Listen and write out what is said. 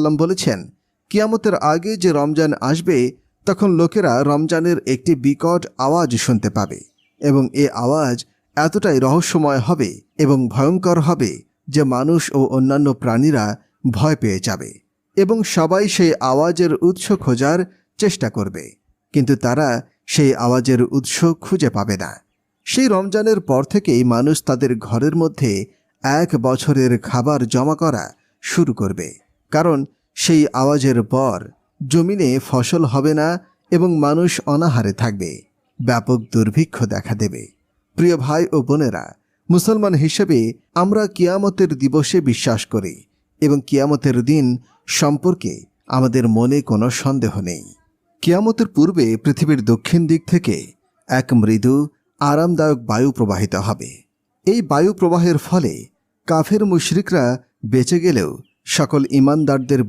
সাল্লাম বলেছেন, কিয়ামতের আগে যে রমজান আসবে তখন লোকেরা রমজানের একটি বিকট আওয়াজ শুনতে পাবে এবং এ আওয়াজ এতটাই রহস্যময় হবে এবং ভয়ঙ্কর হবে যে মানুষ ও অন্যান্য প্রাণীরা ভয় পেয়ে যাবে এবং সবাই সেই আওয়াজের উৎস খোঁজার চেষ্টা করবে, কিন্তু তারা সেই আওয়াজের উৎস খুঁজে পাবে না। সেই রমজানের পর থেকেই মানুষ তাদের ঘরের মধ্যে 1 বছরের খাবার জমা করা শুরু করবে, কারণ সেই আওয়াজের পর জমিনে ফসল হবে না এবং মানুষ অনাহারে থাকবে, ব্যাপক দুর্ভিক্ষ দেখা দেবে। প্রিয় ভাই ও বোনেরা, মুসলমান হিসেবে আমরা কিয়ামতের দিবসে বিশ্বাস করি এবং কিয়ামতের দিন সম্পর্কে আমাদের মনে কোনো সন্দেহ নেই। কিয়ামতের পূর্বে পৃথিবীর দক্ষিণ দিক থেকে এক মৃদু আরামদায়ক বায়ু প্রবাহিত হবে। এই বায়ু প্রবাহের ফলে কাফের মুশরিকরা বেঁচে গেলেও সকল ঈমানদারদের